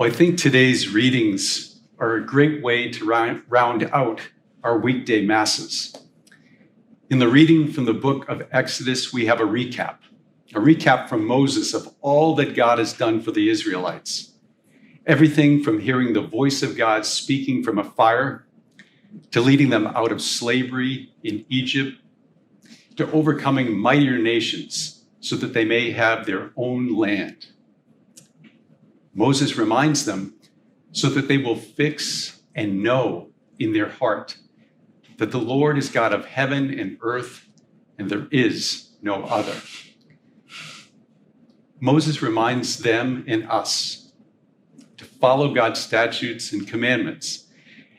Well, I think today's readings are a great way to round out our weekday masses. In the reading from the book of Exodus, we have a recap from Moses of all that God has done for the Israelites. Everything from hearing the voice of God speaking from a fire, to leading them out of slavery in Egypt, to overcoming mightier nations so that they may have their own land. Moses reminds them so that they will fix and know in their heart that the Lord is God of heaven and earth, and there is no other. Moses reminds them and us to follow God's statutes and commandments.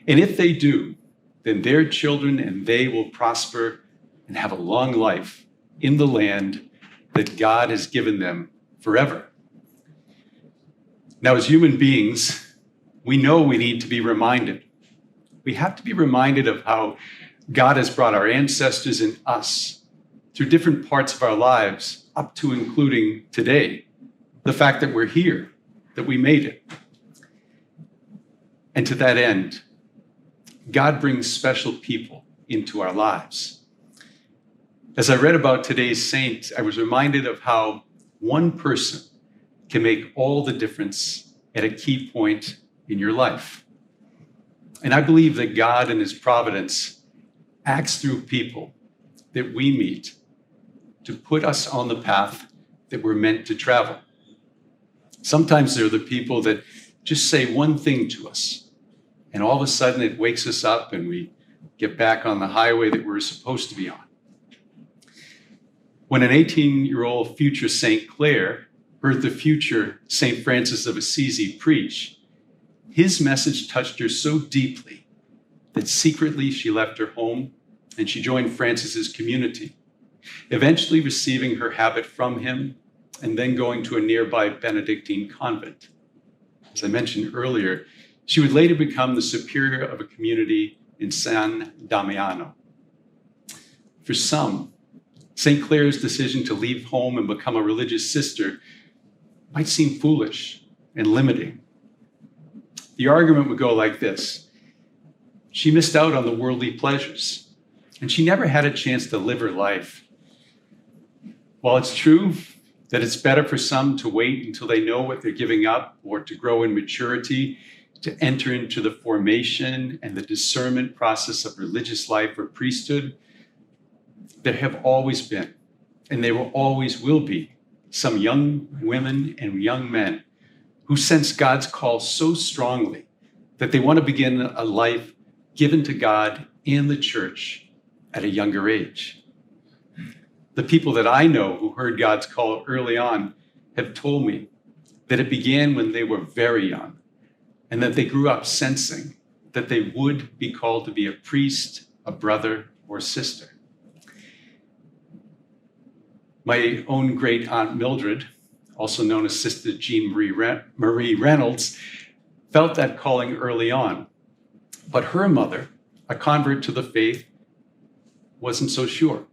And if they do, then their children and they will prosper and have a long life in the land that God has given them forever. Now, as human beings, we know we need to be reminded. We have to be reminded of how God has brought our ancestors and us through different parts of our lives, up to including today, the fact that we're here, that we made it. And to that end, God brings special people into our lives. As I read about today's saint, I was reminded of how one person can make all the difference at a key point in your life. And I believe that God in his providence acts through people that we meet to put us on the path that we're meant to travel. Sometimes they're the people that just say one thing to us, and all of a sudden it wakes us up and we get back on the highway that we're supposed to be on. When an 18-year-old future St. Clare heard the future St. Francis of Assisi preach, his message touched her so deeply that secretly she left her home and she joined Francis's community, eventually receiving her habit from him and then going to a nearby Benedictine convent. As I mentioned earlier, she would later become the superior of a community in San Damiano. For some, St. Clare's decision to leave home and become a religious sister might seem foolish and limiting. The argument would go like this: she missed out on the worldly pleasures, and she never had a chance to live her life. While it's true that it's better for some to wait until they know what they're giving up, or to grow in maturity, to enter into the formation and the discernment process of religious life or priesthood, there have always been, and there always will be, some young women and young men who sense God's call so strongly that they want to begin a life given to God and the church at a younger age. The people that I know who heard God's call early on have told me that it began when they were very young, and that they grew up sensing that they would be called to be a priest, a brother, or sister. My own great aunt Mildred, also known as Sister Jean Marie Reynolds, felt that calling early on. But her mother, a convert to the faith, wasn't so sure.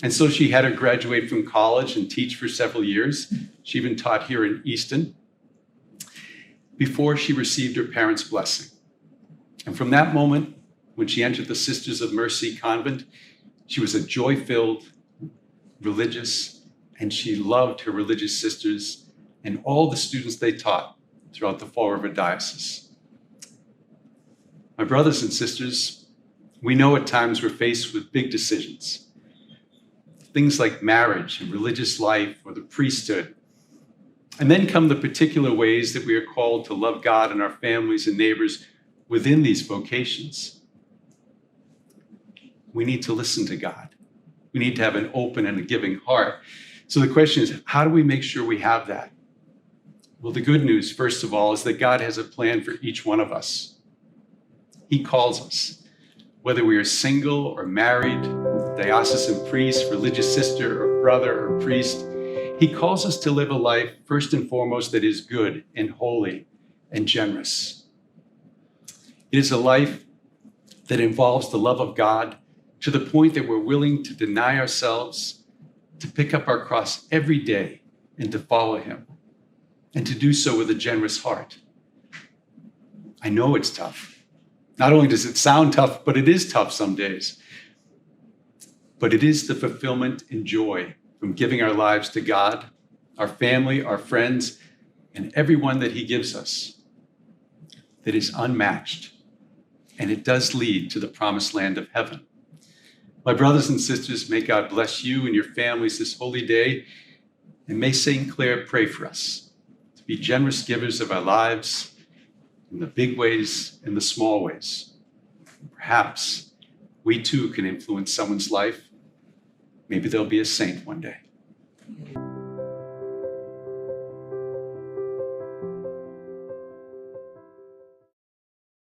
And so she had her graduate from college and teach for several years. She even taught here in Easton before she received her parents' blessing. And from that moment, when she entered the Sisters of Mercy convent, she was a joy-filled, religious, and she loved her religious sisters and all the students they taught throughout the Fall River Diocese. My brothers and sisters, we know at times we're faced with big decisions. Things like marriage and religious life or the priesthood. And then come the particular ways that we are called to love God and our families and neighbors within these vocations. We need to listen to God. We need to have an open and a giving heart. So the question is, how do we make sure we have that? Well, the good news, first of all, is that God has a plan for each one of us. He calls us, whether we are single or married, diocesan priest, religious sister or brother or priest. He calls us to live a life, first and foremost, that is good and holy and generous. It is a life that involves the love of God to the point that we're willing to deny ourselves, to pick up our cross every day and to follow him, and to do so with a generous heart. I know it's tough. Not only does it sound tough, but it is tough some days. But it is the fulfillment and joy from giving our lives to God, our family, our friends, and everyone that he gives us that is unmatched. And it does lead to the promised land of heaven. My brothers and sisters, may God bless you and your families this holy day. And may St. Clare pray for us to be generous givers of our lives in the big ways and the small ways. Perhaps we too can influence someone's life. Maybe they'll be a saint one day.